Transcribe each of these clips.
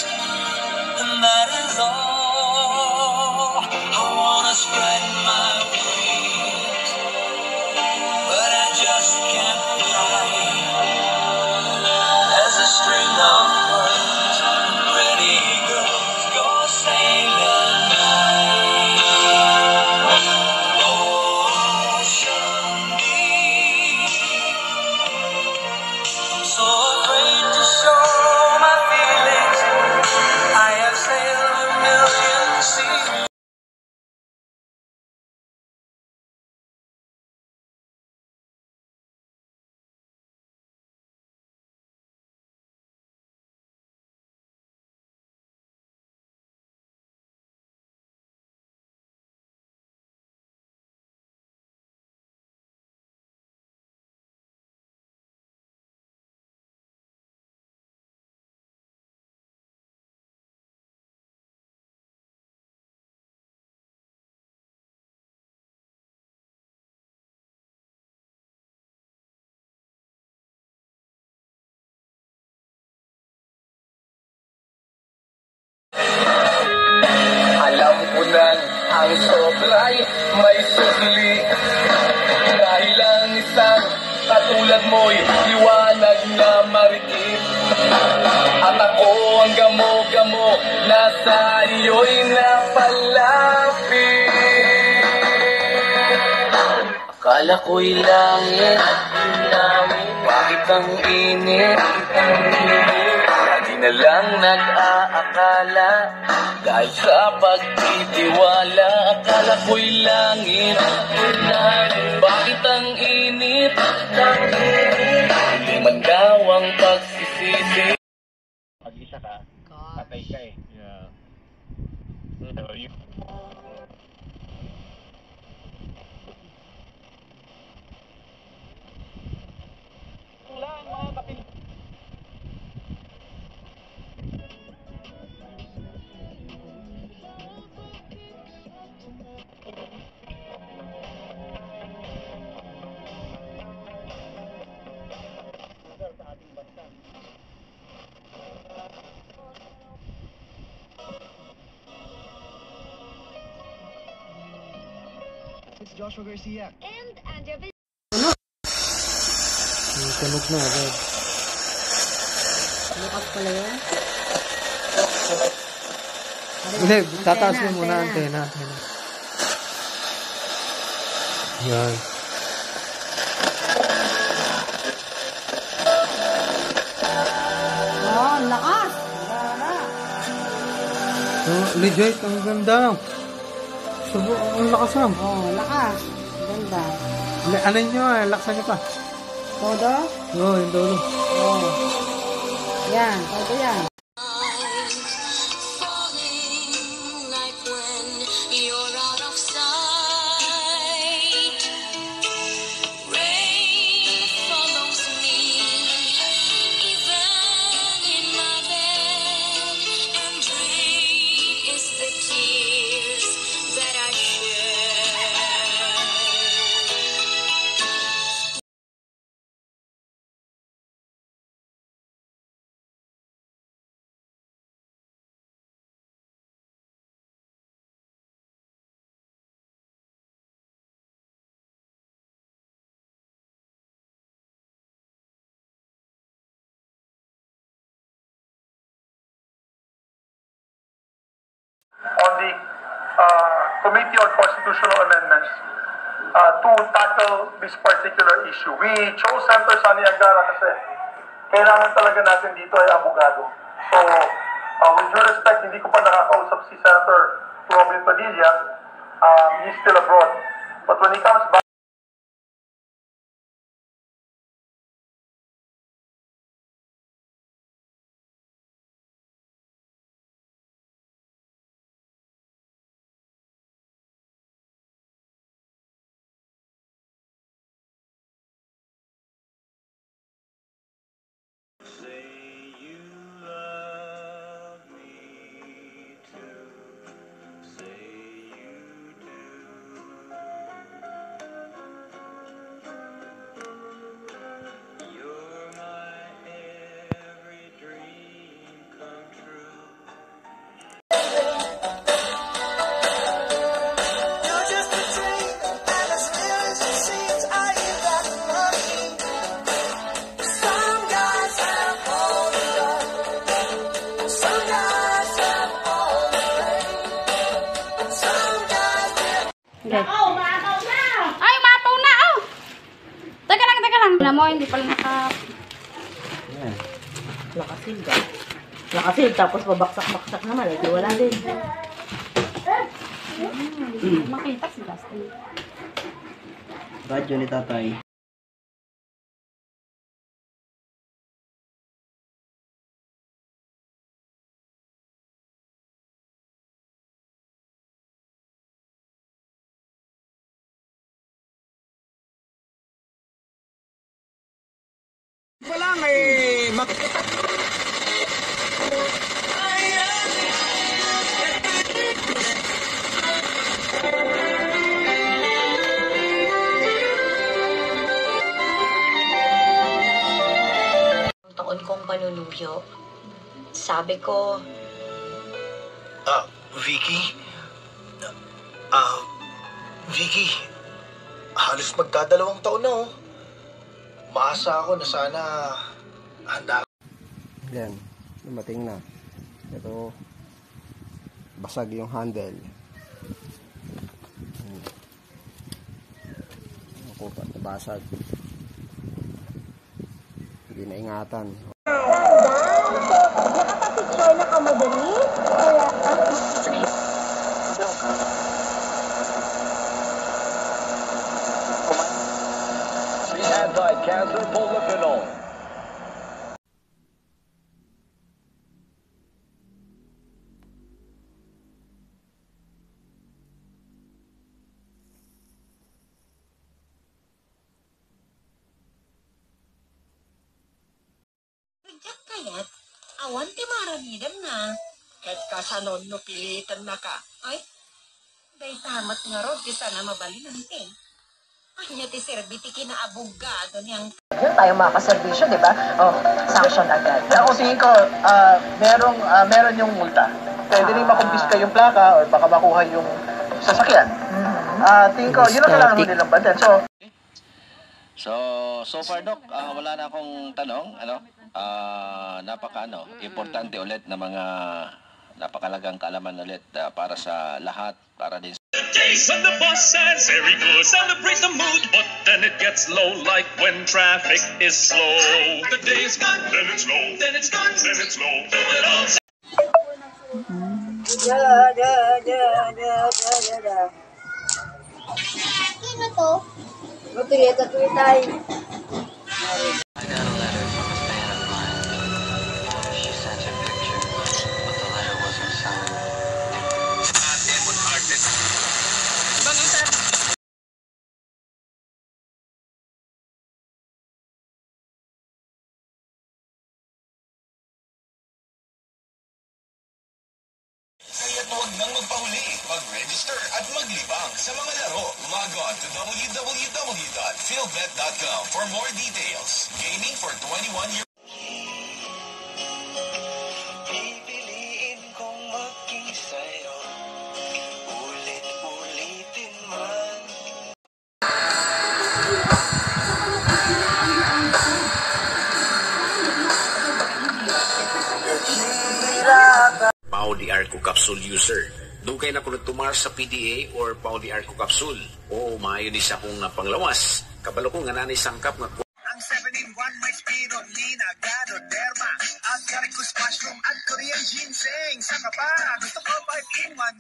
and that is all. I wanna spread my wings, but I just can't fly. As a string of pearls, pretty girls go sailing high. Ocean deep, I'm so afraid to show my feelings. I have sailed a million seas. Alam ko lang ang sobra'y may sukli, dahil ang isang katulad mo'y liwanag na marikit. At ako ang gamo-gamo na sa iyo'y napalapit. Akala ko'y langit at namin, bakit ang init? Lagi na lang nag-aakala, dahil sa pagtitiwala. Akala ko'y langit at namin, bakit ang init? Hindi man daw ang pagsisisi. Pag-isa ka, patay ka eh. Yeah. Ulan, mga kapil. It's Joshua Garcia. And Andrea Tunog na agad. Bukas pala yun? Hindi, tataas mo muna antena. Yan. Oh, lakas! Gara! Oh, legit, ang ganda. Ang lakas lang. Oh, lakas. Ganda. Ano nyo laksan nyo pa. Todo? Oo, yung dulo. Oh. Yan, todo yan. Falling like when you're out of sight. Rain follows me, even in my bed, and rain is the tears that I shed. On the Committee on Constitutional Amendments to tackle this particular issue. We chose Senator Sani Angara kasi kailangan talaga natin dito ay abogado. So, with due respect, hindi ko pa nakakausap si Senator Robin Padilla. He's still abroad. But when he comes back, Okay. Ay, umapaw na! Oh! Teka lang. Alam mo, hindi pala Nakasil, tapos babaksak-baksak naman. Di wala din. makita si Justin. Radyo ni tatay. Taon kong panunuyo. Sabi ko, Vicky? Vicky, halos magdadalawang taon na, oh. Maasa ako na sana handa. Yan, dumating na. Ito, basag yung handle. Ako, basag. Hindi na ingatan. Anti-cancer polyphenol. kaya't awan ti maramidam na. Kahit kasanon no pilitan na ka. Ay, day tamat nga ro, di sana mabalinan tin. Anya ti serbiti kinaabugado niyang... Yun tayo makaservisyo, di ba? Oh, sanction agad. Kaya kung tingin ko, meron yung multa. Pwede rin makumpiska yung plaka or baka makuha yung sasakyan. Tingin ko, yun ang kailangan mo nilang bandan. So far, Doc, wala na akong tanong. Importante ulit na mga napakalagang kaalaman ulit para sa lahat, para din Days when the boss says very good, celebrate the mood, but then it gets low like when traffic is slow. The day is gone, then it's low, then it's gone, then it's low, then it all. Sino to? Matulita tayo. I got a letter from a fan of mine. She sent a picture, but the letter wasn't signed. Kaya't huwag nang magpahuli, mag-register at maglibang sa mga laro. Log on to www.philbet.com for more details. Gaming for 21 years. Pipiliin kong maging sa'yo, ulit-ulitin man. Pauli Arco Capsule user. Dugay na ko nagtumar sa PDA or Pauli Arco Capsule. O maayo ni siya kong panglawas. Kabalo ko nga nanay sangkap nga Ang 7-in-1 may spirulina, ganoderma, agaricus mushroom at Korean ginseng. Saka pa, gusto ko 5-in-1.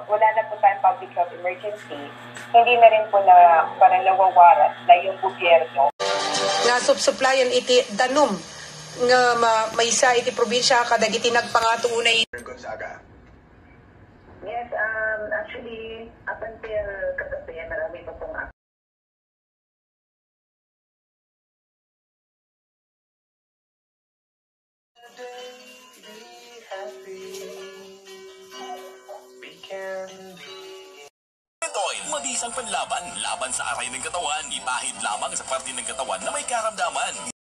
Wala na po tayong public health emergency, hindi na rin po na parang nawawarat na yung gobyerno. Nga subsuplayan iti danom nga maysa iti probinsya kadagiti nagpangatunay. Gonzaga. Yes, actually, up until kagabi, marami pa pong Ito'y mabisang panlaban, laban sa aray ng katawan, ibahid lamang sa parte ng katawan na may karamdaman.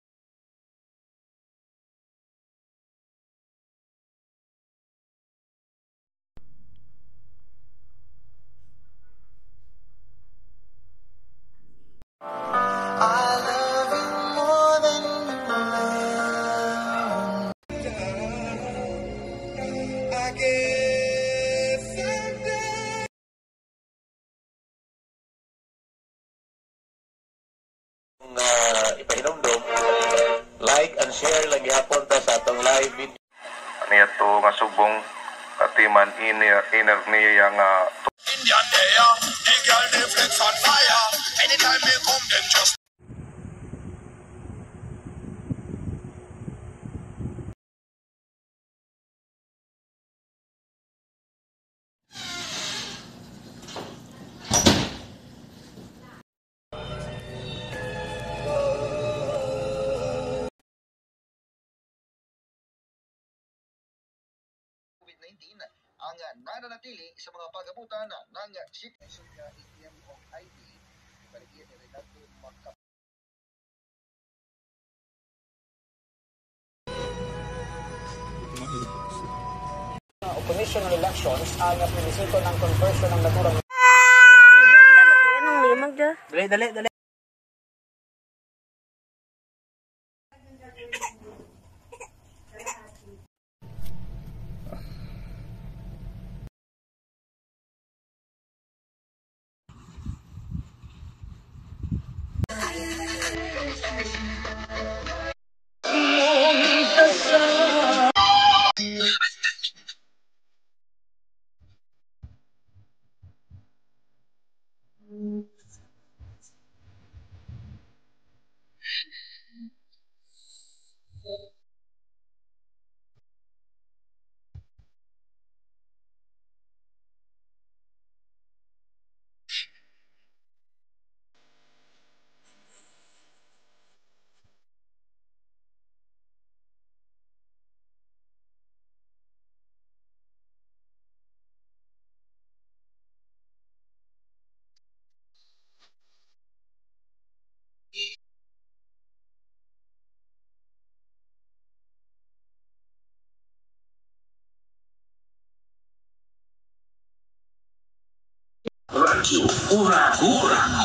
Ipahinomdom, like and share lang gihapon ta sa atong live video. Niya to nga subong katiman inner niya nga Indian day, the girl they flex on fire. Anytime they come, them just. COVID-19 ang nananatili sa mga pagabutan ng situation ng ATM o ID baligyan ni Renato Macap. Commission on Elections ang plebisito ng conversion ng naturang. Dali.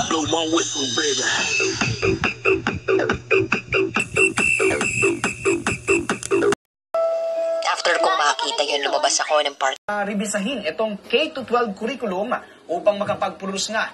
Blow my whistle, baby. After kong makita yun, lumabas ako ng part. Revisahin itong K-12 curriculum upang makapag-produce nga